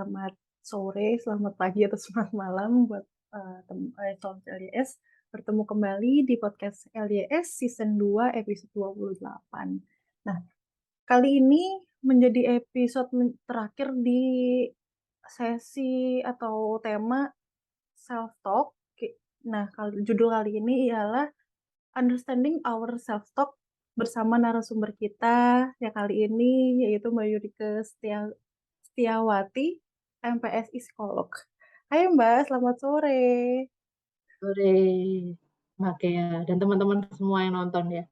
selamat sore, selamat pagi, atau selamat malam buat sobat LYS. Bertemu kembali di podcast LYS Season 2 episode 28. Nah, kali ini menjadi episode terakhir di sesi atau tema self-talk. Nah, judul kali ini ialah Understanding Our Self-Talk bersama narasumber kita ya kali ini yaitu Mbak Yurike Setiawati, MPSI Psikolog. Hai Mbak, selamat sore. Sore, Mbak Gea, dan teman-teman semua yang nonton ya.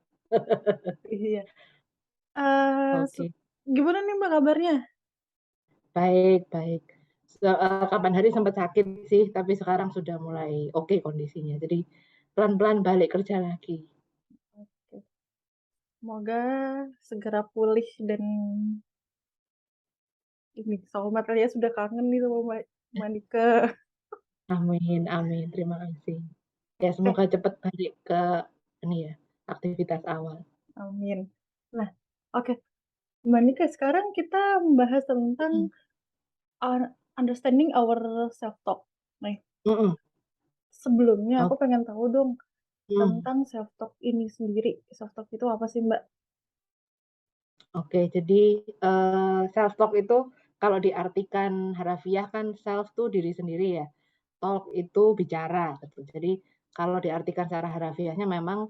Iya. Eh, Oke, Gimana nih Mbak kabarnya? baik, baik. Kapan hari sempat sakit sih, tapi sekarang sudah mulai oke kondisinya. Jadi pelan-pelan balik kerja lagi. Oke. Semoga segera pulih dan ini sobat ya sudah kangen nih sama Mbak Nike. Amin, amin. Terima kasih. Ya, Eh, semoga cepat balik ke ini ya, aktivitas awal. amin. Nah, oke. Mbak Nike, sekarang kita membahas tentang Mm, understanding our self-talk. Nih, mm, sebelumnya aku Oke, pengen tahu dong mm. tentang self-talk ini sendiri. Self-talk itu apa sih, Mbak? Oke, jadi self talk itu kalau diartikan harafiah kan self tuh diri sendiri ya. Talk itu bicara gitu. Jadi kalau diartikan secara harafiahnya memang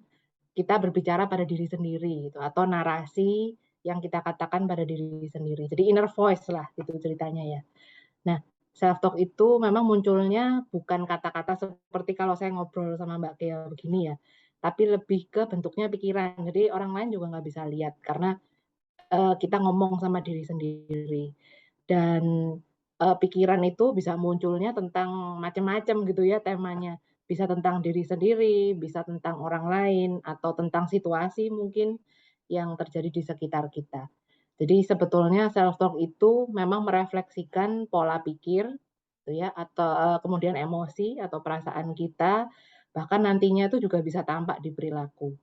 kita berbicara pada diri sendiri gitu atau narasi yang kita katakan pada diri sendiri. Jadi inner voice lah gitu ceritanya ya. Nah, self talk itu memang munculnya bukan kata-kata seperti kalau saya ngobrol sama Mbak Kea begini ya, tapi lebih ke bentuknya pikiran. Jadi orang lain juga nggak bisa lihat karena kita ngomong sama diri sendiri. Dan pikiran itu bisa munculnya tentang macam-macam gitu ya temanya. Bisa tentang diri sendiri, bisa tentang orang lain, atau tentang situasi mungkin yang terjadi di sekitar kita. Jadi sebetulnya self talk itu memang merefleksikan pola pikir gitu ya atau kemudian emosi atau perasaan kita, bahkan nantinya itu juga bisa tampak di perilaku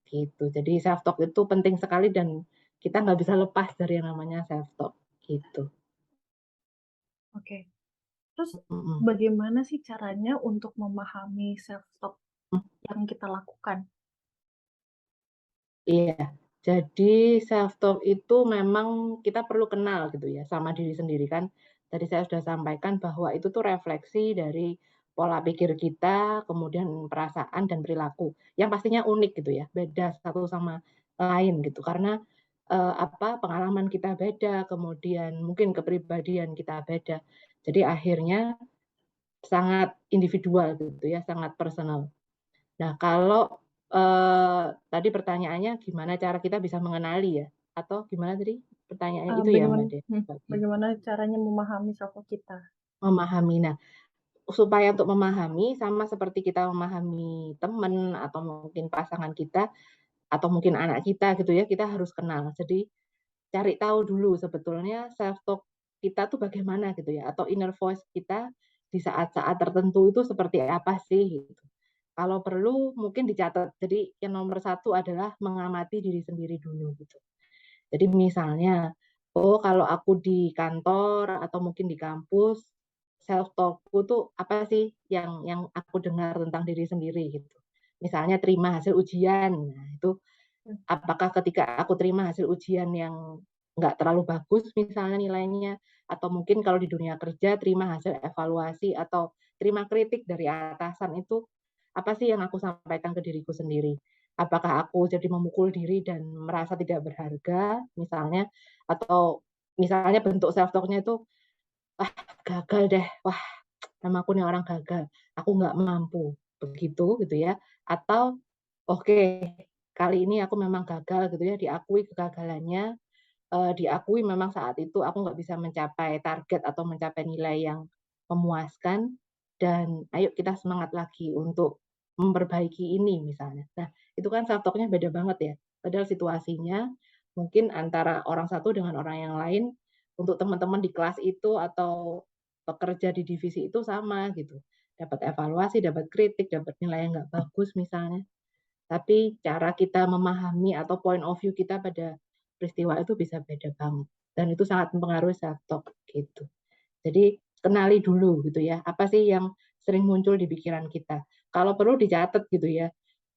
gitu. Jadi self talk itu penting sekali dan kita nggak bisa lepas dari yang namanya self talk gitu. Oke. Terus Mhm. bagaimana sih caranya untuk memahami self-talk yang kita lakukan? Iya, jadi self talk itu memang kita perlu kenal gitu ya sama diri sendiri kan. Tadi saya sudah sampaikan bahwa itu tuh refleksi dari pola pikir kita, kemudian perasaan dan perilaku yang pastinya unik gitu ya, beda satu sama lain gitu. Karena pengalaman kita beda, kemudian mungkin kepribadian kita beda. Jadi akhirnya sangat individual gitu ya, sangat personal. Nah, kalau tadi pertanyaannya gimana cara kita bisa mengenali ya? Atau gimana tadi pertanyaannya itu ya, Bagaimana, Mbak De? bagaimana caranya memahami self-talk kita? Memahami. Nah, supaya untuk memahami sama seperti kita memahami teman atau mungkin pasangan kita atau mungkin anak kita gitu ya, kita harus kenal. Jadi cari tahu dulu sebetulnya self talk kita tuh bagaimana gitu ya, atau inner voice kita di saat-saat tertentu itu seperti apa sih gitu. Kalau perlu mungkin dicatat. Jadi yang nomor satu adalah mengamati diri sendiri dulu gitu. Jadi misalnya, oh kalau aku di kantor atau mungkin di kampus, self talk-ku tuh apa sih yang aku dengar tentang diri sendiri gitu. Misalnya terima hasil ujian, nah itu Hmm, apakah ketika aku terima hasil ujian yang nggak terlalu bagus misalnya nilainya, atau mungkin kalau di dunia kerja terima hasil evaluasi atau terima kritik dari atasan itu, apa sih yang aku sampaikan ke diriku sendiri? Apakah aku jadi memukul diri dan merasa tidak berharga misalnya, atau misalnya bentuk self talk-nya itu, "Wah gagal deh, wah memang aku nih orang gagal, aku nggak mampu," begitu gitu ya. Atau, "Oke, kali ini aku memang gagal," gitu ya, diakui kegagalannya, diakui memang saat itu aku nggak bisa mencapai target atau mencapai nilai yang memuaskan, dan ayo kita semangat lagi untuk memperbaiki ini misalnya. Nah, itu kan self talk-nya beda banget ya, padahal situasinya mungkin antara orang satu dengan orang yang lain, untuk teman-teman di kelas itu atau pekerja di divisi itu sama gitu, dapat evaluasi, dapat kritik, dapat nilai yang nggak bagus misalnya. Tapi cara kita memahami atau point of view kita pada peristiwa itu bisa beda banget, dan itu sangat mempengaruhi self talk gitu. Jadi kenali dulu gitu ya, apa sih yang sering muncul di pikiran kita. Kalau perlu dicatat gitu ya,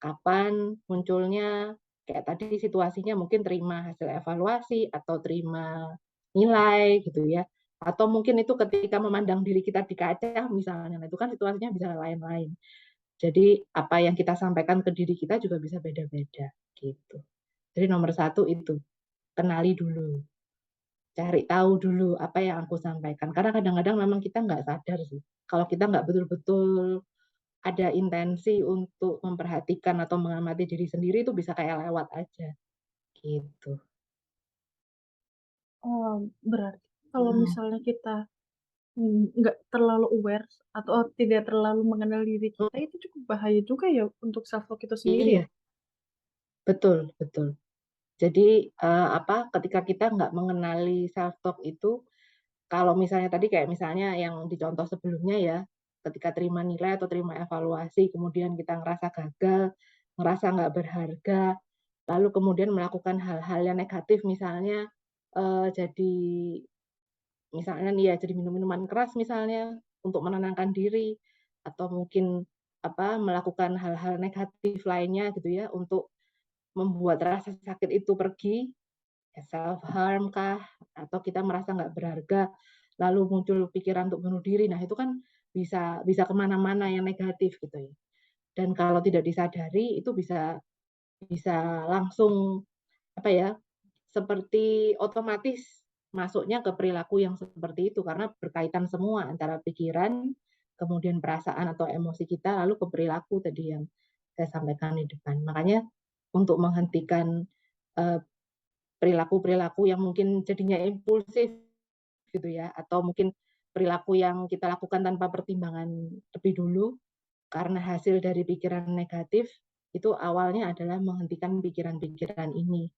kapan munculnya, kayak tadi situasinya mungkin terima hasil evaluasi atau terima nilai gitu ya, atau mungkin itu ketika memandang diri kita di kaca misalnya, nah itu kan situasinya bisa lain-lain. Jadi apa yang kita sampaikan ke diri kita juga bisa beda-beda gitu. Jadi nomor satu itu, kenali dulu. Cari tahu dulu apa yang aku sampaikan. Karena kadang-kadang memang kita nggak sadar sih. Kalau kita nggak betul-betul ada intensi untuk memperhatikan atau mengamati diri sendiri itu bisa kayak lewat aja, gitu. Oh, berarti kalau Mhm. misalnya kita nggak terlalu aware atau tidak terlalu mengenal diri kita, Mhm, itu cukup bahaya juga ya untuk self talk itu sendiri ya? iya, betul betul. Jadi, ketika kita nggak mengenali self talk itu, kalau misalnya tadi kayak misalnya yang di contoh sebelumnya ya, ketika terima nilai atau terima evaluasi, kemudian kita ngerasa gagal, ngerasa nggak berharga, lalu kemudian melakukan hal-hal yang negatif misalnya, jadi misalnya nih ya, jadi minum minuman keras misalnya untuk menenangkan diri, atau mungkin melakukan hal-hal negatif lainnya gitu ya, untuk membuat rasa sakit itu pergi, ya self harm kah, atau kita merasa nggak berharga, lalu muncul pikiran untuk bunuh diri. Nah, itu kan bisa bisa kemana mana yang negatif gitu ya. Dan kalau tidak disadari itu bisa bisa langsung apa ya, seperti otomatis masuknya ke perilaku yang seperti itu karena berkaitan semua antara pikiran, kemudian perasaan atau emosi kita, lalu ke perilaku tadi yang saya sampaikan di depan. Makanya untuk menghentikan, eee, perilaku-perilaku yang mungkin jadinya impulsif gitu ya, atau mungkin perilaku yang kita lakukan tanpa pertimbangan lebih dulu karena hasil dari pikiran negatif, itu awalnya adalah menghentikan pikiran-pikiran ini.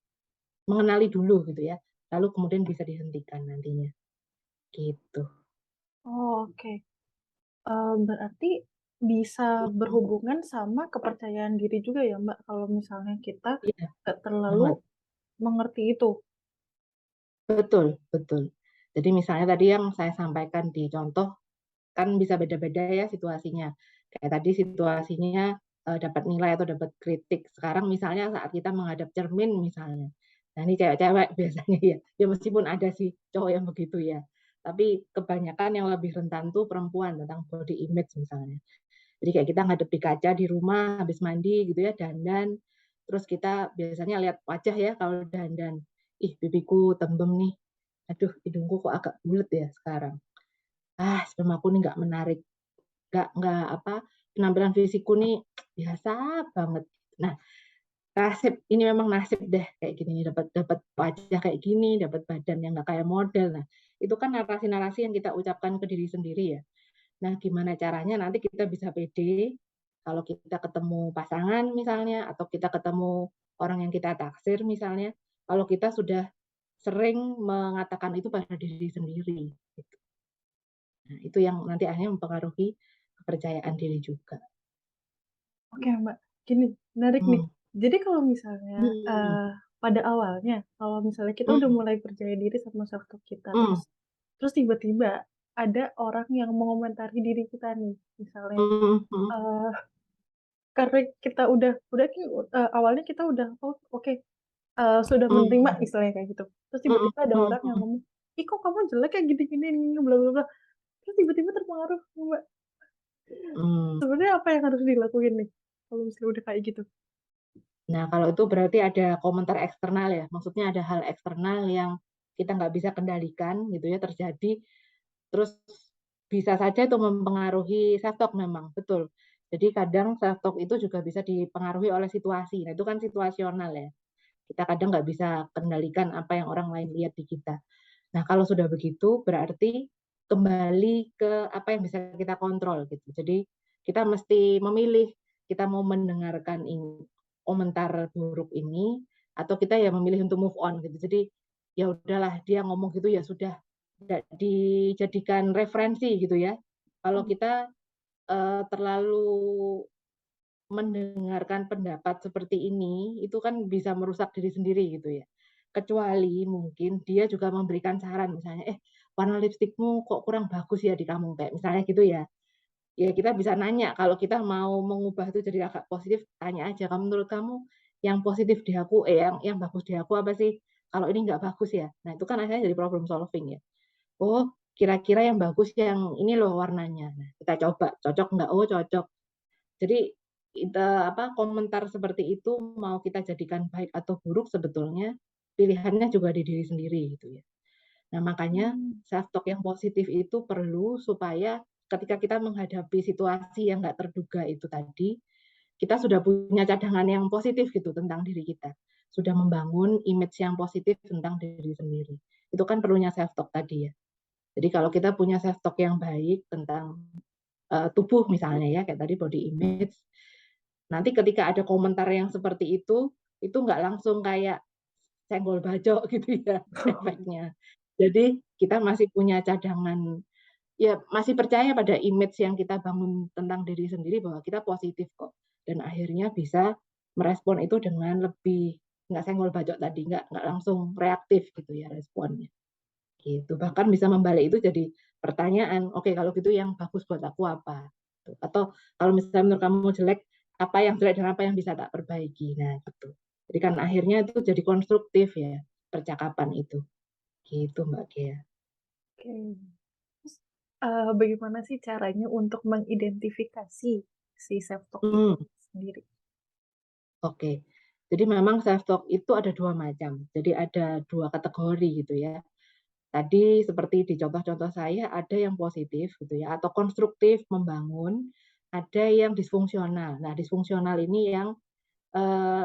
Mengenali dulu gitu ya, lalu kemudian bisa dihentikan nantinya, gitu. Oh, oke. Berarti bisa Mhm, berhubungan sama kepercayaan diri juga ya, Mbak, kalau misalnya kita iya, nggak terlalu banget. mengerti itu? Betul betul. Jadi misalnya tadi yang saya sampaikan di contoh, kan bisa beda-beda ya situasinya. Kayak tadi situasinya, dapat nilai atau dapat kritik. Sekarang misalnya saat kita menghadap cermin misalnya. Nah ini cewek-cewek biasanya ya, ya meskipun ada sih cowok yang begitu ya, tapi kebanyakan yang lebih rentan tuh perempuan tentang body image misalnya. Jadi kayak kita ngadep di kaca di rumah habis mandi gitu ya, dandan, terus kita biasanya lihat wajah ya kalau dandan, "Ih pipiku tembem nih, aduh hidungku kok agak bulet ya sekarang, ah spermaku aku nih nggak menarik, nggak penampilan fisikku nih biasa banget." Nah, nasib ini memang nasib deh kayak gini, dapat dapat wajah kayak gini, dapat badan yang nggak kayak model. Nah, itu kan narasi-narasi yang kita ucapkan ke diri sendiri ya. Nah, gimana caranya nanti kita bisa pede kalau kita ketemu pasangan misalnya, atau kita ketemu orang yang kita taksir misalnya, kalau kita sudah sering mengatakan itu pada diri sendiri, gitu. Nah, itu yang nanti akhirnya mempengaruhi kepercayaan diri juga. Oke, Mbak, gini, menarik nih. Mmm, Jadi kalau misalnya, mhm, pada awalnya, kalau misalnya kita udah mhm, mulai percaya diri sama self talk kita, mhm, terus terus tiba-tiba ada orang yang mengomentari diri kita nih, misalnya, mhm, mhm, eee, karena kita udah awalnya kita udah, "Oh, oke, sudah menerima," mhm, istilahnya kayak gitu. Terus mhm, tiba-tiba ada mhm, orang yang mhm, ngomong, "Ih, kok kamu jelek kayak gini-gini, bla bla bla." Terus tiba-tiba terpengaruh, Mbak. mmm. Sebenarnya apa yang harus dilakuin nih, kalau misalnya udah kayak gitu? Nah, kalau itu berarti ada komentar eksternal ya, maksudnya ada hal eksternal yang kita nggak bisa kendalikan gitu ya, terjadi. Terus bisa saja itu mempengaruhi self talk memang, betul. Jadi kadang self talk itu juga bisa dipengaruhi oleh situasi. Nah, itu kan situasional ya. Kita kadang nggak bisa kendalikan apa yang orang lain lihat di kita. Nah, kalau sudah begitu berarti kembali ke apa yang bisa kita kontrol gitu. Jadi kita mesti memilih, kita mau mendengarkan komentar buruk ini atau kita ya memilih untuk move on gitu. Jadi ya udahlah dia ngomong gitu ya sudah, tidak dijadikan referensi gitu ya. Kalau Oh, kita, terlalu mendengarkan pendapat seperti ini, itu kan bisa merusak diri sendiri gitu ya. Kecuali mungkin dia juga memberikan saran misalnya, warna lipstikmu kok kurang bagus ya di kamu, kayak misalnya gitu ya. Ya kita bisa nanya, kalau kita mau mengubah itu jadi agak positif, tanya aja, "Kamu menurut kamu yang positif di aku yang bagus di aku apa sih? Kalau ini nggak bagus ya?" Nah, itu kan akhirnya jadi problem solving ya. "Oh, kira-kira yang bagus yang ini loh warnanya." Nah, kita coba, cocok nggak? Oh, cocok. Jadi, komentar seperti itu mau kita jadikan baik atau buruk sebetulnya pilihannya juga di diri sendiri gitu ya. Nah, makanya Mmm, self talk yang positif itu perlu supaya ketika kita menghadapi situasi yang nggak terduga itu tadi, kita sudah punya cadangan yang positif gitu tentang diri kita. Sudah membangun image yang positif tentang diri sendiri. Itu kan perlunya self talk tadi ya. Jadi kalau kita punya self talk yang baik tentang tubuh misalnya ya, kayak tadi body image, nanti ketika ada komentar yang seperti itu nggak langsung kayak senggol bacok gitu ya efeknya. Jadi kita masih punya cadangan, ya masih percaya pada image yang kita bangun tentang diri sendiri bahwa kita positif kok, dan akhirnya bisa merespon itu dengan lebih nggak senggol bacok tadi, nggak langsung reaktif gitu ya responnya, gitu. Bahkan bisa membalik itu jadi pertanyaan, "Oke kalau gitu yang bagus buat aku apa?" Tuh. Atau kalau misalnya menurut kamu jelek, apa yang jelek dan apa yang bisa tak perbaiki? Nah gitu. Jadi kan akhirnya itu jadi konstruktif ya, percakapan itu. Gitu Mbak Ghea. oke. Terus, bagaimana sih caranya untuk mengidentifikasi si self talk itu Hmm. sendiri? Oke. Jadi memang self talk itu ada 2 macam. Jadi ada 2 kategori gitu ya. Tadi seperti di contoh-contoh saya ada yang positif gitu ya atau konstruktif, membangun, ada yang disfungsional. Nah, disfungsional ini yang,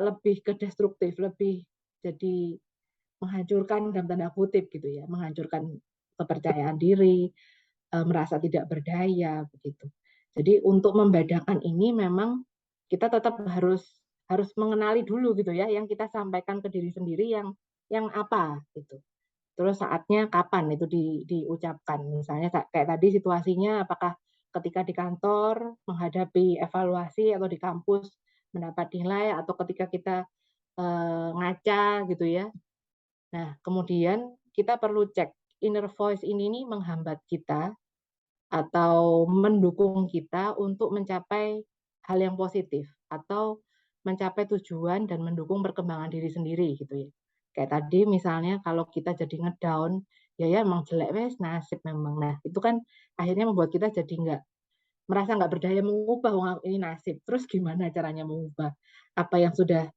lebih ke destruktif, lebih jadi menghancurkan dalam tanda kutip gitu ya, menghancurkan kepercayaan diri, merasa tidak berdaya begitu. Jadi untuk membedakan ini memang kita tetap harus mengenali dulu gitu ya, yang kita sampaikan ke diri sendiri yang apa gitu. Terus saatnya kapan itu diucapkan. Misalnya kayak tadi situasinya apakah ketika di kantor menghadapi evaluasi atau di kampus mendapat nilai atau ketika kita, ngaca gitu ya. Nah, kemudian kita perlu cek inner voice ini nih menghambat kita atau mendukung kita untuk mencapai hal yang positif atau mencapai tujuan dan mendukung perkembangan diri sendiri gitu ya. Kayak tadi misalnya kalau kita jadi ngedown, ya emang jelek wes nasib memang. Nah, itu kan akhirnya membuat kita jadi merasa nggak berdaya mengubah, wah ini nasib. Terus gimana caranya mengubah apa yang sudah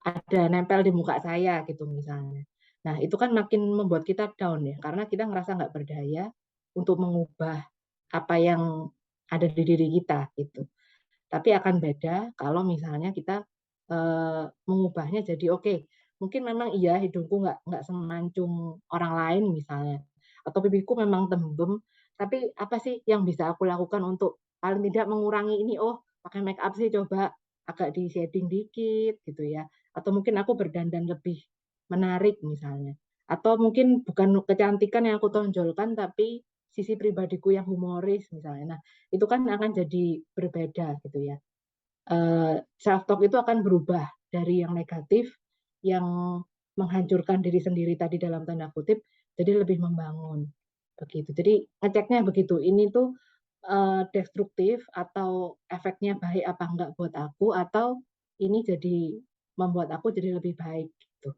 ada nempel di muka saya gitu misalnya. Nah, itu kan makin membuat kita down ya, karena kita ngerasa nggak berdaya untuk mengubah apa yang ada di diri kita gitu. Tapi akan beda kalau misalnya kita, mengubahnya jadi, oke, mungkin memang iya hidungku nggak semancung orang lain misalnya, atau pipiku memang tembem, tapi apa sih yang bisa aku lakukan untuk paling tidak mengurangi ini, oh pakai make up sih coba agak di-shading dikit gitu ya, atau mungkin aku berdandan lebih menarik misalnya, atau mungkin bukan kecantikan yang aku tonjolkan, tapi sisi pribadiku yang humoris misalnya. Nah, itu kan akan jadi berbeda gitu ya. Self talk itu akan berubah dari yang negatif, yang menghancurkan diri sendiri tadi dalam tanda kutip, jadi lebih membangun, begitu. Jadi ngeceknya begitu, ini tuh, destruktif atau efeknya baik apa enggak buat aku, atau ini jadi membuat aku jadi lebih baik gitu.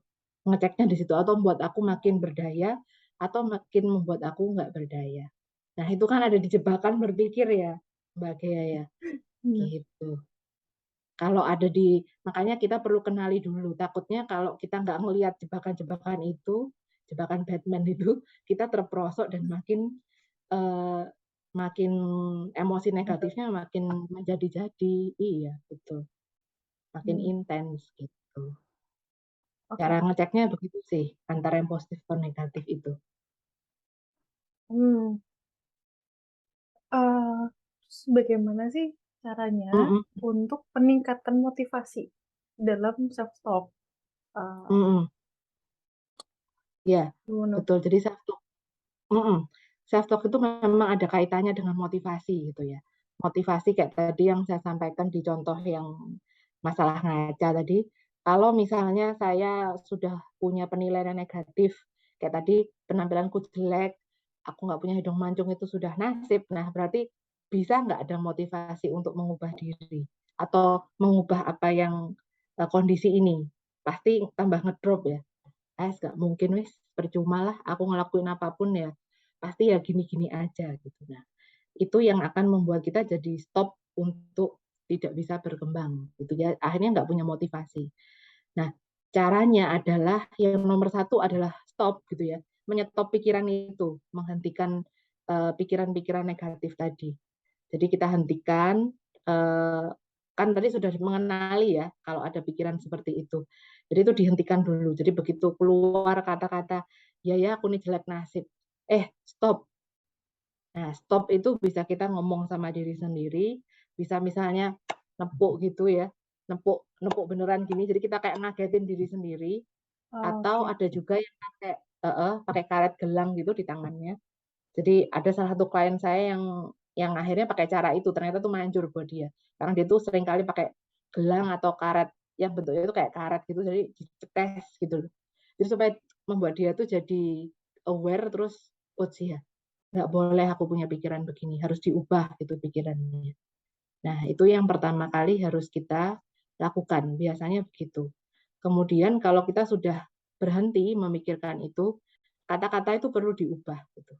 Ngeceknya di situ, atau membuat aku makin berdaya, atau makin membuat aku nggak berdaya. Nah itu kan ada di jebakan berpikir ya, Mbak Ghea ya, Iya. gitu. Kalau ada makanya kita perlu kenali dulu, takutnya kalau kita nggak ngelihat jebakan-jebakan itu, jebakan Batman itu, kita terperosok dan eee, makin emosi negatifnya makin menjadi-jadi. Iya, betul, makin Mmm, intens gitu. oke. Cara ngeceknya begitu sih, antara yang positif atau negatif itu. Mmm, terus bagaimana sih caranya Mhm untuk peningkatan motivasi dalam self talk? Eee, mhm, iya, Gimana? betul. Jadi mhm. Self talk itu memang ada kaitannya dengan motivasi gitu ya. Motivasi kayak tadi yang saya sampaikan di contoh yang masalah ngaca tadi, kalau misalnya saya sudah punya penilaian negatif, kayak tadi penampilanku jelek, aku nggak punya hidung mancung itu sudah nasib, nah berarti bisa nggak ada motivasi untuk mengubah diri atau mengubah apa yang kondisi ini? Pasti tambah ngedrop ya. Nggak mungkin wis, percuma lah aku ngelakuin apapun ya, pasti ya gini-gini aja gitu. Nah, itu yang akan membuat kita jadi stop untuk tidak bisa berkembang gitu ya. Akhirnya nggak punya motivasi. Nah, caranya adalah yang nomor satu adalah stop gitu ya, menyetop pikiran itu, menghentikan pikiran-pikiran negatif tadi. Jadi kita hentikan, kan tadi sudah mengenali ya kalau ada pikiran seperti itu. Jadi itu dihentikan dulu. Jadi begitu keluar kata-kata, ya ya aku nih jelek nasib. Stop. Nah, stop itu bisa kita ngomong sama diri sendiri, bisa misalnya nepuk gitu ya, nepuk nepuk beneran gini, jadi kita kayak ngagetin diri sendiri, atau Oke. ada juga yang pakai karet gelang gitu di tangannya. Jadi ada salah satu klien saya yang akhirnya pakai cara itu, ternyata tuh manjur buat dia. Karena dia tuh sering kali pakai gelang atau karet yang bentuknya itu kayak karet gitu, jadi dicetes gitu loh. Jadi supaya membuat dia tuh jadi aware terus, oh sih ya, nggak boleh aku punya pikiran begini, harus diubah itu pikirannya. Nah, itu yang pertama kali harus kita lakukan, biasanya begitu. Kemudian kalau kita sudah berhenti memikirkan itu, kata-kata itu perlu diubah gitu.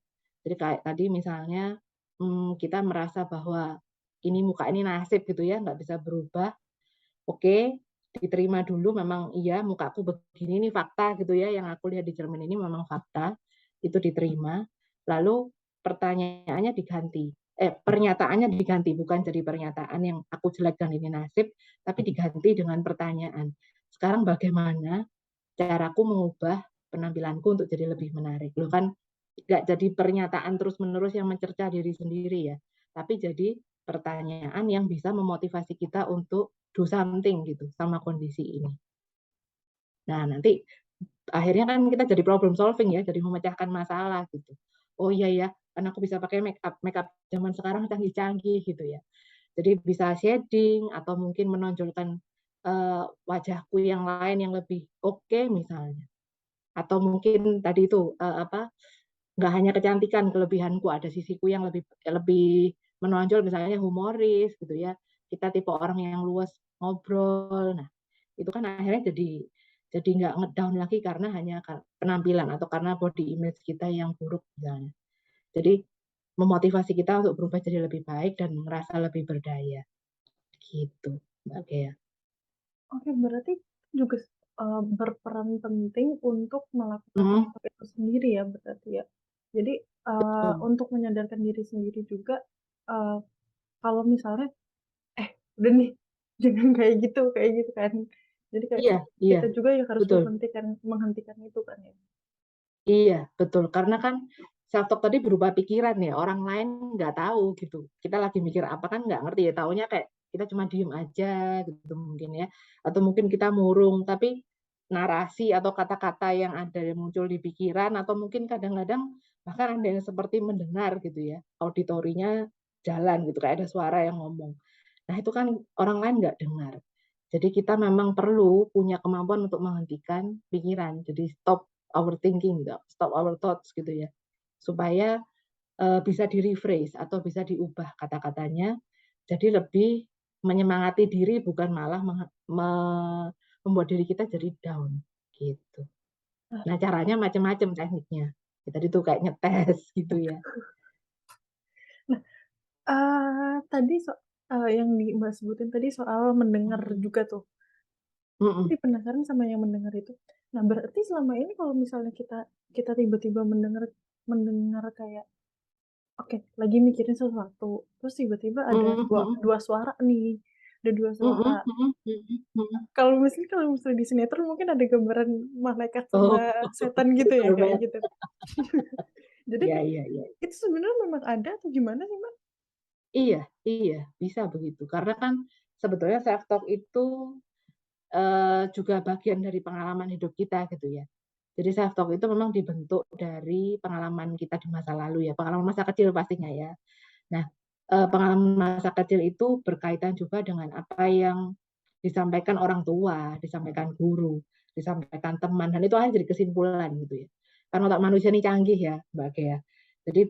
Jadi kayak tadi misalnya kita merasa bahwa ini muka ini nasib gitu ya, nggak bisa berubah. Oke, diterima dulu memang iya mukaku begini ini fakta gitu ya, yang aku lihat di cermin ini memang fakta, itu diterima. Lalu pertanyaannya diganti. Pernyataannya diganti, bukan jadi pernyataan yang aku jelek dan ini nasib, tapi diganti dengan pertanyaan. Sekarang bagaimana caraku mengubah penampilanku untuk jadi lebih menarik? Loh kan nggak jadi pernyataan terus-menerus yang mencerca diri sendiri ya, tapi jadi pertanyaan yang bisa memotivasi kita untuk do something gitu sama kondisi ini. Nah, nanti akhirnya kan kita jadi problem solving ya, jadi memecahkan masalah gitu. Oh iya ya, kan aku bisa pakai make up zaman sekarang canggih-canggih gitu ya. Jadi bisa shading atau mungkin menonjolkan wajahku yang lain yang lebih oke misalnya. Atau mungkin tadi itu nggak hanya kecantikan, kelebihanku ada sisiku yang lebih lebih menonjol misalnya humoris gitu ya. Kita tipe orang yang luas ngobrol. Nah, itu kan akhirnya jadi nggak ngedown lagi karena hanya penampilan atau karena body image kita yang buruk misalnya. Jadi memotivasi kita untuk berubah jadi lebih baik dan merasa lebih berdaya. Gitu, Mbak Gea. Oke, berarti juga, berperan penting untuk melakukan Mhm, self-love itu sendiri ya berarti ya? Jadi, betul. untuk menyadarkan diri sendiri juga, eee, kalau misalnya, "Eh, udah nih, jangan kayak gitu kan." Jadi kayak Iya iya, kita juga yang harus betul. menghentikan itu kan ya? Iya, betul. Karena kan self talk tadi berupa pikiran ya, orang lain nggak tahu gitu. Kita lagi mikir apa kan nggak ngerti ya, taunya kayak kita cuma diem aja gitu mungkin ya. Atau mungkin kita murung, tapi narasi atau kata-kata yang ada yang muncul di pikiran atau mungkin kadang-kadang bahkan ada yang seperti mendengar gitu ya, auditorinya jalan gitu, kayak ada suara yang ngomong. Nah itu kan orang lain nggak dengar. Jadi kita memang perlu punya kemampuan untuk menghentikan pikiran. Jadi stop overthinking, stop our thoughts gitu ya. Supaya bisa di-rephrase atau bisa diubah kata-katanya jadi lebih menyemangati diri bukan malah membuat diri kita jadi down gitu. Nah, Nah, caranya macam-macam tekniknya. Ya, tadi tuh kayak ngetes gitu ya. nah, tadi yang Mbak sebutin tadi soal mendengar Mhm. juga tuh. Mhm. Jadi penasaran sama yang mendengar itu. Nah, berarti selama ini kalau misalnya kita kita tiba-tiba mendengar mendengar kayak, oke, lagi mikirin sesuatu, terus tiba-tiba ada Mhm dua mhm. dua suara nih, ada 2 Mhm suara. mhm mhm mhm. Kalau misalnya di sinetron mungkin ada gambaran malaikat Oh, sama setan gitu ya, kayak Superman. gitu. Jadi Iya iya iya. itu sebenarnya memang ada atau gimana sih, Mbak? Iya iya, bisa begitu. Karena kan sebetulnya self talk itu, juga bagian dari pengalaman hidup kita gitu ya. Jadi self talk itu memang dibentuk dari pengalaman kita di masa lalu ya, pengalaman masa kecil pastinya ya. Nah, pengalaman masa kecil itu berkaitan juga dengan apa yang disampaikan orang tua, disampaikan guru, disampaikan teman, dan itu akhirnya jadi kesimpulan gitu ya. Kan otak manusia ini canggih ya, Mbak Gea. Jadi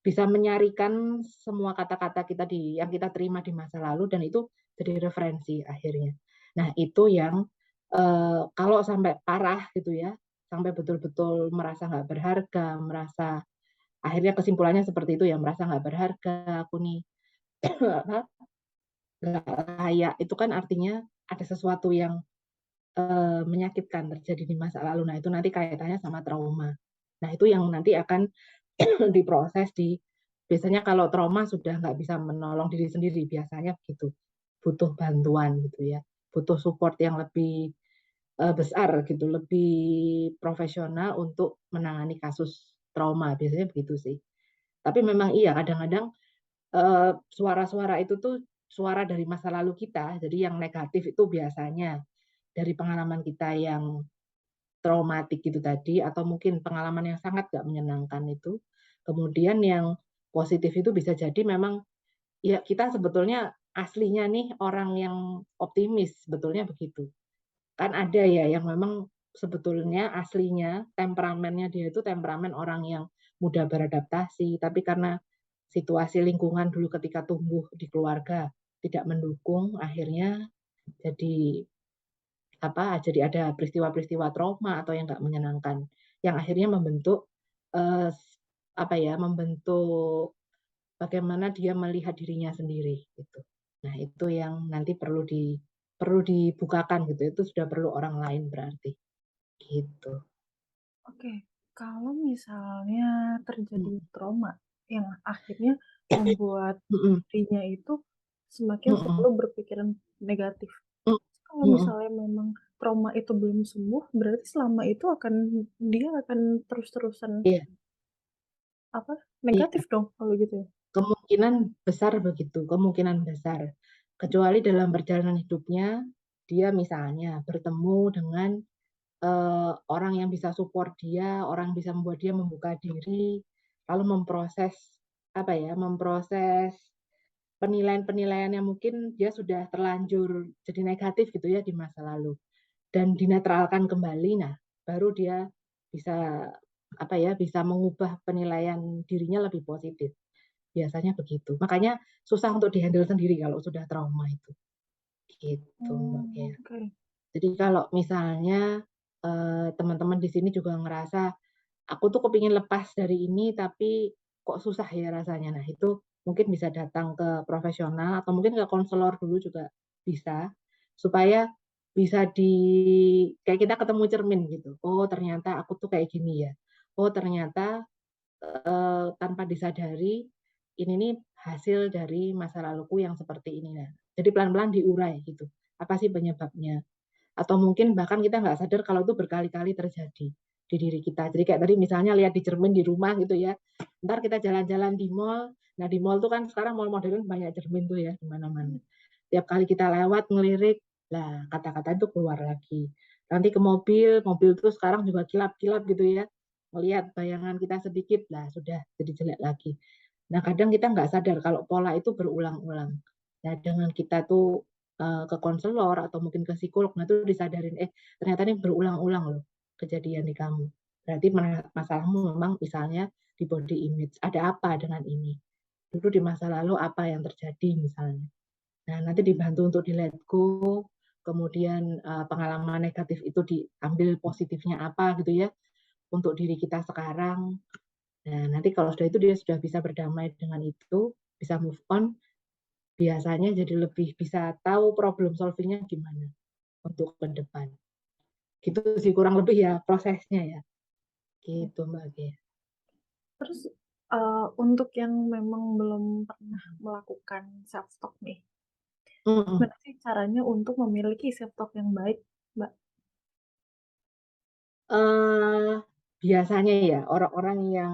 bisa menyarikan semua kata-kata kita yang kita terima di masa lalu dan itu jadi referensi akhirnya. Nah, itu yang kalau sampai parah gitu ya, sampai betul-betul merasa nggak berharga, merasa akhirnya kesimpulannya seperti itu ya, merasa nggak berharga, aku nih nggak layak, itu kan artinya ada sesuatu yang menyakitkan terjadi di masa lalu. Nah, itu nanti kaitannya sama trauma. Nah, itu yang nanti akan diproses biasanya kalau trauma sudah nggak bisa menolong diri sendiri, biasanya begitu. Butuh bantuan gitu ya. Butuh support yang lebih besar gitu, lebih profesional untuk menangani kasus trauma. Biasanya begitu sih. Tapi memang iya, kadang-kadang suara-suara itu tuh suara dari masa lalu kita. Jadi yang negatif itu biasanya dari pengalaman kita yang traumatik gitu tadi, atau mungkin pengalaman yang sangat nggak menyenangkan itu. Kemudian yang positif itu bisa jadi memang ya kita sebetulnya aslinya nih orang yang optimis, sebetulnya begitu. Kan ada ya yang memang sebetulnya aslinya temperamennya dia itu temperamen orang yang mudah beradaptasi, tapi karena situasi lingkungan dulu ketika tumbuh di keluarga tidak mendukung, akhirnya jadi jadi ada peristiwa-peristiwa trauma atau yang nggak menyenangkan yang akhirnya membentuk eh, membentuk bagaimana dia melihat dirinya sendiri gitu. Nah, itu yang nanti perlu dibukakan gitu. Itu sudah perlu orang lain berarti gitu. Oke, kalau misalnya terjadi Mm, trauma yang akhirnya membuat mm, dirinya itu semakin mm, selalu berpikiran negatif. mm, Kalau mm. misalnya memang trauma itu belum sembuh, berarti selama itu dia akan terus-terusan Iya, apa, iya. negatif dong kalau gitu ya? Kemungkinan besar begitu, kemungkinan besar. Kecuali dalam perjalanan hidupnya dia misalnya bertemu dengan orang yang bisa support dia, orang yang bisa membuat dia membuka diri, lalu memproses penilaian-penilaian yang mungkin dia sudah terlanjur jadi negatif gitu ya di masa lalu dan dinetralkan kembali. Nah, baru dia bisa bisa mengubah penilaian dirinya lebih positif. Biasanya begitu. Makanya susah untuk dihandle sendiri kalau sudah trauma itu. Gitu, Mbak Oh, Gea. oke. Jadi kalau misalnya teman-teman di sini juga ngerasa aku tuh kepingin lepas dari ini tapi kok susah ya rasanya. Nah, itu mungkin bisa datang ke profesional atau mungkin ke konselor dulu juga bisa supaya bisa kayak kita ketemu cermin gitu. Oh, ternyata aku tuh kayak gini ya. Oh, ternyata tanpa disadari ini nih hasil dari masa laluku yang seperti ini. Nah, jadi pelan-pelan diurai gitu. Apa sih penyebabnya? Atau mungkin bahkan kita nggak sadar kalau itu berkali-kali terjadi di diri kita. Jadi kayak tadi misalnya lihat di cermin di rumah gitu ya. Ntar kita jalan-jalan di mall. Nah, di mall tuh kan sekarang mall modern banyak cermin tuh ya di mana-mana. Tiap kali kita lewat ngelirik, lah kata-kata itu keluar lagi. Nanti ke mobil, mobil tuh sekarang juga kilap-kilap gitu ya. Melihat bayangan kita sedikit, lah sudah jadi jelek lagi. Nah, kadang kita nggak sadar kalau pola itu berulang-ulang. Nah, dengan kita tuh ke konselor atau mungkin ke psikolog, nah itu disadarin, ternyata ini berulang-ulang loh kejadian di kamu. Berarti masalahmu memang misalnya di body image. Ada apa dengan ini? Dulu di masa lalu apa yang terjadi misalnya. Nah, nanti dibantu untuk di let go, kemudian pengalaman negatif itu diambil positifnya apa gitu ya untuk diri kita sekarang. Nah, nanti kalau sudah itu dia sudah bisa berdamai dengan itu, bisa move on, biasanya jadi lebih bisa tahu problem solvingnya gimana untuk ke depan. Gitu sih kurang lebih ya prosesnya ya. Gitu Mbak Gia. Terus, untuk yang memang belum pernah melakukan self talk nih, Mm-mm. gimana sih caranya untuk memiliki self talk yang baik, Mbak? Eh, Biasanya ya orang-orang yang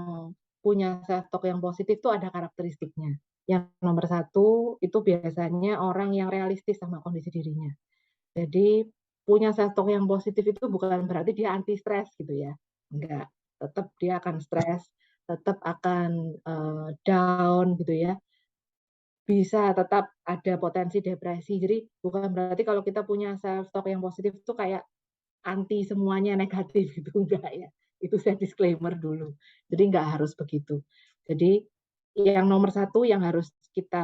punya self talk yang positif itu ada karakteristiknya. Yang nomor satu itu biasanya orang yang realistis sama kondisi dirinya. Jadi punya self talk yang positif itu bukan berarti dia anti stres gitu ya. Enggak, tetap dia akan stres, tetap akan down gitu ya. Bisa tetap ada potensi depresi. Jadi bukan berarti kalau kita punya self talk yang positif itu kayak anti semuanya negatif gitu enggak ya. Itu saya disclaimer dulu. Jadi nggak harus begitu. Jadi yang nomor satu yang harus kita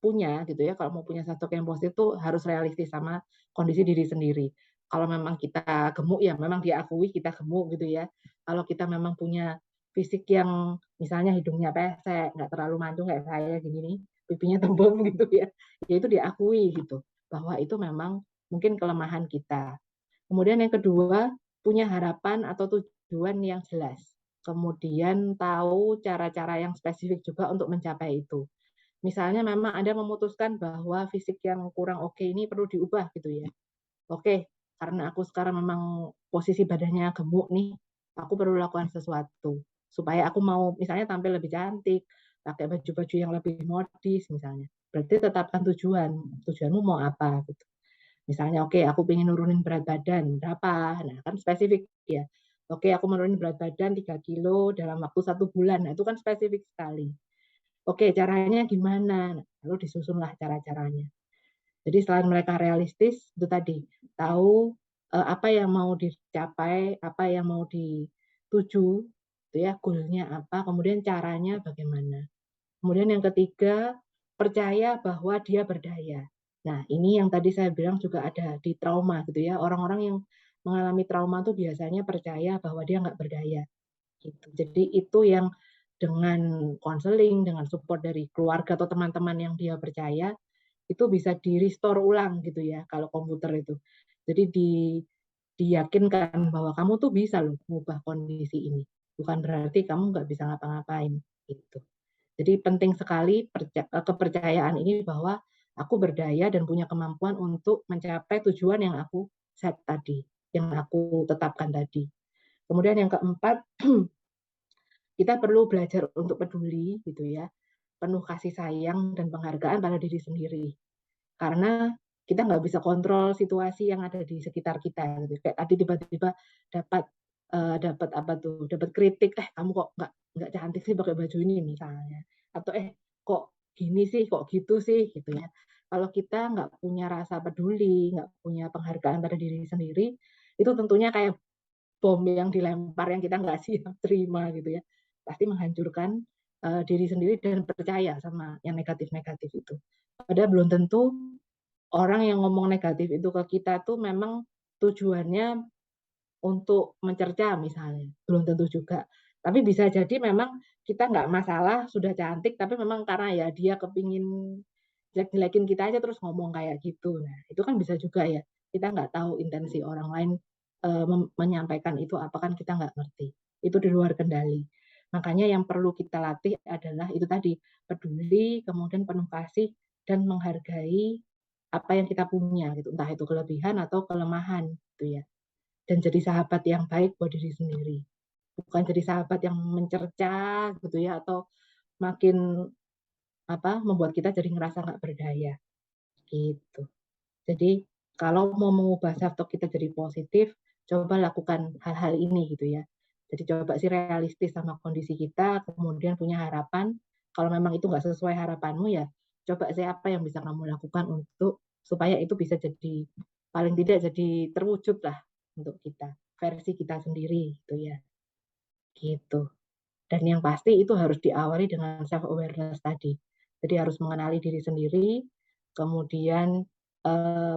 punya gitu ya, kalau mau punya self talk yang positif tuh harus realistis sama kondisi diri sendiri. Kalau memang kita gemuk ya memang diakui kita gemuk gitu ya. Kalau kita memang punya fisik yang misalnya hidungnya pesek, nggak terlalu mancung kayak saya gini nih, pipinya tembem gitu ya itu diakui gitu bahwa itu memang mungkin kelemahan kita. Kemudian yang kedua, punya harapan atau tujuan yang jelas. Kemudian tahu cara-cara yang spesifik juga untuk mencapai itu. Misalnya memang Anda memutuskan bahwa fisik yang kurang oke ini perlu diubah gitu ya. Oke, karena aku sekarang memang posisi badannya gemuk nih, aku perlu lakukan sesuatu supaya aku mau misalnya tampil lebih cantik, pakai baju-baju yang lebih modis misalnya. Berarti tetapkan tujuan, tujuanmu mau apa gitu. Misalnya, oke, aku pengen nurunin berat badan, berapa? Nah, kan spesifik ya. Oke, aku menurunin berat badan 3 kilo dalam waktu 1 bulan. Nah, itu kan spesifik sekali. Oke, caranya gimana? Nah, lalu disusunlah cara-caranya. Jadi selain mereka realistis, itu tadi, tahu apa yang mau dicapai, apa yang mau dituju, itu ya, goalnya apa, kemudian caranya bagaimana. Kemudian yang ketiga, percaya bahwa dia berdaya. Nah, ini yang tadi saya bilang juga ada di trauma gitu ya. Orang-orang yang mengalami trauma tuh biasanya percaya bahwa dia nggak berdaya. Gitu. Jadi itu yang dengan konseling, dengan support dari keluarga atau teman-teman yang dia percaya, itu bisa di-restore ulang gitu ya kalau komputer itu. Jadi diyakinkan bahwa kamu tuh bisa loh mengubah kondisi ini. Bukan berarti kamu nggak bisa ngapa-ngapain gitu. Jadi penting sekali kepercayaan ini bahwa aku berdaya dan punya kemampuan untuk mencapai tujuan yang aku set tadi, yang aku tetapkan tadi. Kemudian yang keempat, kita perlu belajar untuk peduli gitu ya, penuh kasih sayang dan penghargaan pada diri sendiri. Karena kita nggak bisa kontrol situasi yang ada di sekitar kita gitu. Kayak tadi tiba-tiba dapat dapat apa tuh, dapat kritik, kamu kok nggak cantik sih pakai baju ini misalnya. Atau kok gini sih, kok gitu sih gitu ya. Kalau kita nggak punya rasa peduli, nggak punya penghargaan pada diri sendiri, itu tentunya kayak bom yang dilempar yang kita nggak siap terima gitu ya. Pasti menghancurkan diri sendiri dan percaya sama yang negatif-negatif itu. Padahal belum tentu orang yang ngomong negatif itu ke kita tuh memang tujuannya untuk mencerca misalnya, belum tentu juga. Tapi bisa jadi memang kita nggak masalah, sudah cantik, tapi memang karena ya dia kepingin jelek-jelekin kita aja terus ngomong kayak gitu. Nah, itu kan bisa juga ya. Kita nggak tahu intensi orang lain menyampaikan itu apa kan kita nggak ngerti. Itu di luar kendali. Makanya yang perlu kita latih adalah itu tadi, peduli, kemudian penuh kasih dan menghargai apa yang kita punya gitu. Entah itu kelebihan atau kelemahan gitu ya. Dan jadi sahabat yang baik buat diri sendiri. Bukan jadi sahabat yang mencerca gitu ya atau makin membuat kita jadi ngerasa nggak berdaya gitu. Jadi kalau mau mengubah self talk kita jadi positif, coba lakukan hal-hal ini gitu ya. Jadi coba sih realistis sama kondisi kita, kemudian punya harapan. Kalau memang itu nggak sesuai harapanmu ya, coba sih apa yang bisa kamu lakukan untuk supaya itu bisa jadi paling tidak jadi terwujud lah untuk kita, versi kita sendiri gitu ya. Gitu. Dan yang pasti itu harus diawali dengan self awareness tadi. Jadi harus mengenali diri sendiri, kemudian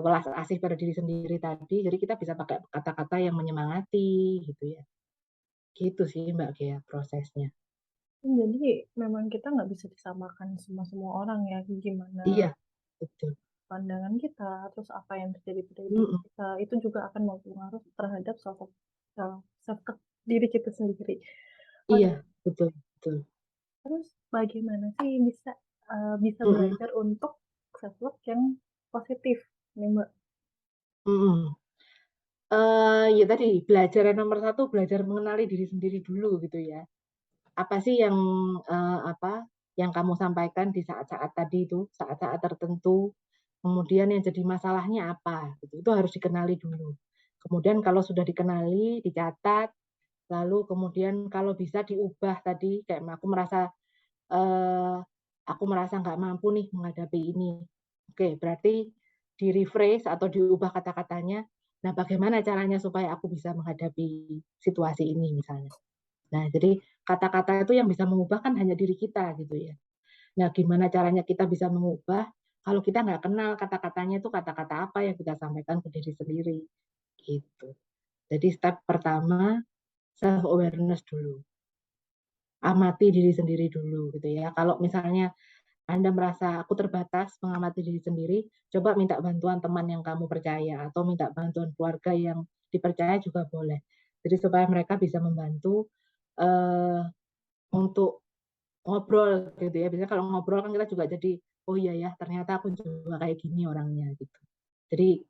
welas asih pada diri sendiri tadi. Jadi kita bisa pakai kata-kata yang menyemangati gitu ya. Gitu sih Mbak Gea prosesnya. Jadi memang kita nggak bisa disamakan sama semua orang ya, gimana Iya, betul. pandangan kita, terus apa yang terjadi pada diri Mm-mm. kita, itu juga akan berpengaruh terhadap self diri kita sendiri. Iya, Oke, betul, betul. terus bagaimana sih bisa Mm-mm. belajar untuk self love yang positif nih Mbak? Mm-mm. Ya tadi belajar yang nomor satu belajar mengenali diri sendiri dulu gitu ya. Apa sih yang yang kamu sampaikan di saat-saat tadi itu, saat-saat tertentu, kemudian yang jadi masalahnya apa, gitu. Itu harus dikenali dulu. Kemudian kalau sudah dikenali, dicatat, lalu kemudian kalau bisa diubah tadi, kayak eh, aku merasa nggak mampu nih menghadapi ini. Oke, berarti di rephrase atau diubah kata-katanya, Nah, bagaimana caranya supaya aku bisa menghadapi situasi ini misalnya. Nah, jadi kata-kata itu yang bisa mengubah kan hanya diri kita gitu ya. Nah, gimana caranya kita bisa mengubah kalau kita nggak kenal kata-katanya itu kata-kata apa yang kita sampaikan ke diri sendiri gitu. Jadi step pertama self awareness dulu. Amati diri sendiri dulu gitu ya. Kalau misalnya Anda merasa aku terbatas mengamati diri sendiri, coba minta bantuan teman yang kamu percaya atau minta bantuan keluarga yang dipercaya juga boleh. Jadi supaya mereka bisa membantu uh, untuk ngobrol gitu ya. Biasanya kalau ngobrol kan kita juga jadi, oh iya ya ternyata aku juga kayak gini orangnya gitu. Jadi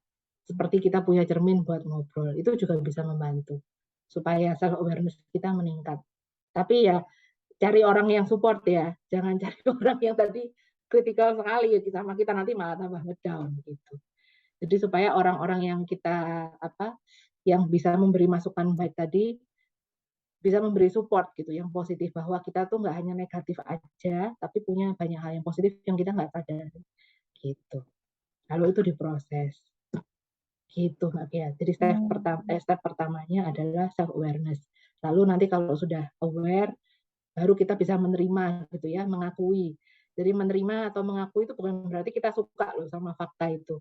seperti kita punya cermin buat ngobrol, itu juga bisa membantu supaya self awareness kita meningkat. Tapi ya cari orang yang support ya, jangan cari orang yang tadi kritikal sekali ya sama kita nanti malah tambah ngedown gitu. Jadi supaya orang-orang yang kita yang bisa memberi masukan baik tadi bisa memberi support gitu yang positif bahwa kita tuh nggak hanya negatif aja tapi punya banyak hal yang positif yang kita nggak sadari gitu. Lalu itu diproses gitu Mbak Kia. Jadi Hmm. step pertamanya adalah self awareness. Lalu nanti kalau sudah aware baru kita bisa menerima gitu ya, mengakui. Jadi menerima atau mengakui itu bukan berarti kita suka loh sama fakta itu.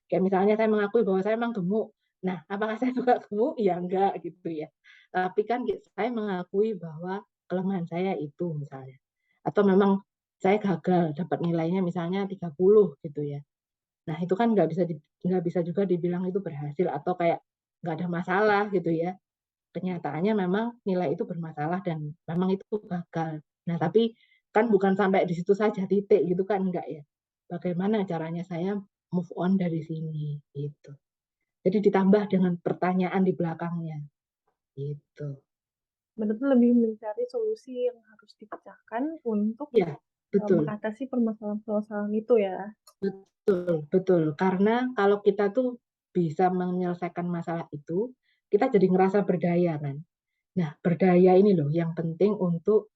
Kayak misalnya saya mengakui bahwa saya memang gemuk. Nah, apakah saya suka gemuk? Ya enggak gitu ya. Tapi kan saya mengakui bahwa kelemahan saya itu misalnya. Atau memang saya gagal dapat nilainya misalnya 30 gitu ya. Nah, itu kan nggak bisa juga dibilang itu berhasil atau kayak nggak ada masalah gitu ya. Kenyataannya memang nilai itu bermasalah dan memang itu gagal. Nah, tapi kan bukan sampai di situ saja titik gitu kan enggak ya. Bagaimana caranya saya move on dari sini gitu. Jadi ditambah dengan pertanyaan di belakangnya gitu. Berarti lebih mencari solusi yang harus dipecahkan untuk Ya, betul. mengatasi permasalahan-permasalahan itu ya. Betul, betul. Karena kalau kita tuh bisa menyelesaikan masalah itu, kita jadi ngerasa berdaya kan. Nah, berdaya ini loh yang penting untuk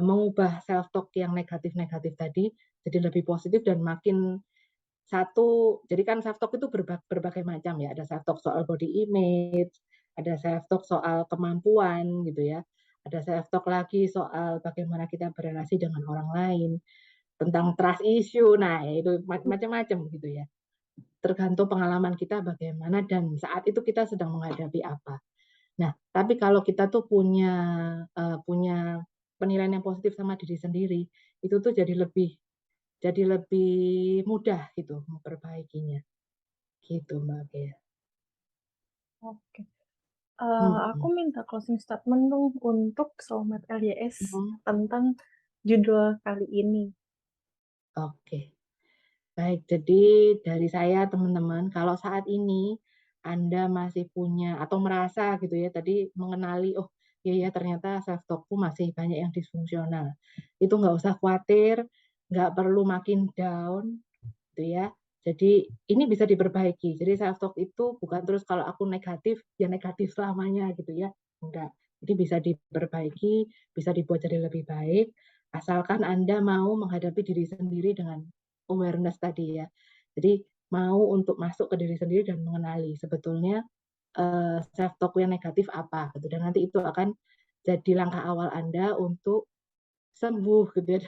mengubah self talk yang negatif-negatif tadi jadi lebih positif dan makin satu. Jadi kan self talk itu berbagai macam ya. Ada self talk soal body image, ada self talk soal kemampuan gitu ya. Ada self talk lagi soal bagaimana kita berrelasi dengan orang lain, tentang trust issue. Nah, itu macam-macam gitu ya. Tergantung pengalaman kita bagaimana dan saat itu kita sedang menghadapi apa. Nah, tapi kalau kita tuh punya penilaian yang positif sama diri sendiri, itu tuh jadi lebih mudah gitu memperbaikinya. Gitu Mbak Bea. Oke. Aku Mhm. minta closing statement dong untuk Soulmate LYS Mhm. tentang judul kali ini. Oke. Baik, jadi dari saya teman-teman, kalau saat ini Anda masih punya atau merasa gitu ya, tadi mengenali, oh iya ya ternyata self talkku masih banyak yang disfungsional. Itu nggak usah khawatir, nggak perlu makin down, gitu ya. Jadi ini bisa diperbaiki. Jadi self talk itu bukan terus kalau aku negatif, ya negatif selamanya gitu ya. Enggak. Jadi bisa diperbaiki, bisa dibuat jadi lebih baik, asalkan Anda mau menghadapi diri sendiri dengan awareness tadi ya. Jadi mau untuk masuk ke diri sendiri dan mengenali sebetulnya self talk yang negatif apa gitu. Dan nanti itu akan jadi langkah awal Anda untuk sembuh gitu ya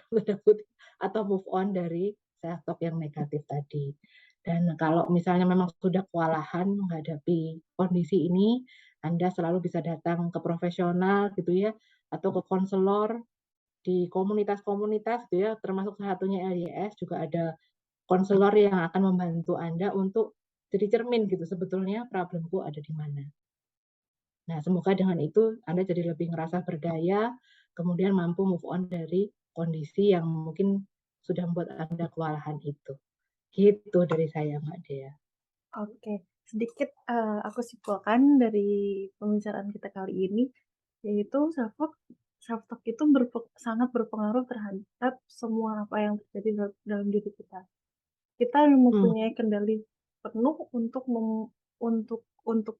atau move on dari self talk yang negatif tadi. Dan kalau misalnya memang sudah kewalahan menghadapi kondisi ini, Anda selalu bisa datang ke profesional gitu ya atau ke konselor di komunitas-komunitas gitu ya, termasuk salah satunya LYS juga ada konselor yang akan membantu Anda untuk jadi cermin gitu sebetulnya problemku ada di mana. Nah, semoga dengan itu Anda jadi lebih ngerasa berdaya, kemudian mampu move on dari kondisi yang mungkin sudah membuat Anda kewalahan itu. Gitu dari saya, Mbak Dea. Oke, sedikit aku simpulkan dari pembicaraan kita kali ini, yaitu self talk itu sangat berpengaruh terhadap semua apa yang terjadi dalam diri kita. Kita Hmm, mempunyai kendali penuh untuk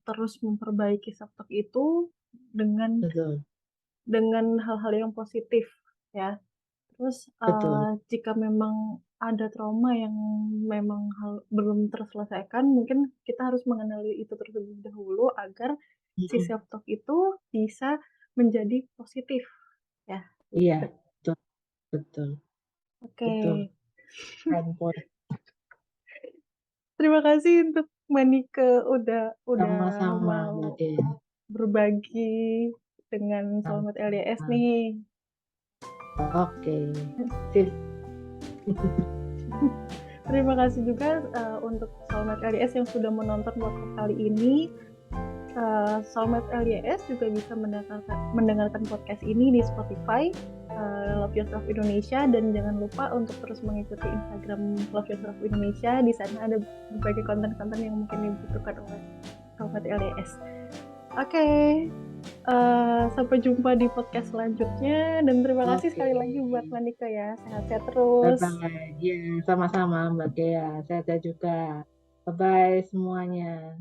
terus memperbaiki self talk itu dengan betul, dengan hal-hal yang positif ya. Terus betul. jika memang ada trauma yang memang belum terselesaikan, mungkin kita harus mengenali itu terlebih dahulu agar si Mhm. self talk itu bisa menjadi positif, ya. Iya, Bet betul betul Oke. betul, keren poin. Terima kasih untuk Manike udah Sama-sama Mbak mau Dea, berbagi dengan Soulmate LDS sama-sama. nih. Oke, sip. Terima kasih juga untuk Soulmate LDS yang sudah menonton podcast kali ini. Soulmate LDS juga bisa mendengarkan podcast ini di Spotify, Love Yourself Indonesia, dan jangan lupa untuk terus mengikuti Instagram Love Yourself Indonesia. Di sana ada berbagai konten-konten yang mungkin dibutuhkan oleh Soulmate LDS. Oke. Sampai jumpa di podcast selanjutnya, dan terima kasih Oke, sekali lagi buat Manika ya. Sehat-sehat terus. bye-bye. Ya, sama-sama Mbak Dea, saya juga. Bye-bye semuanya.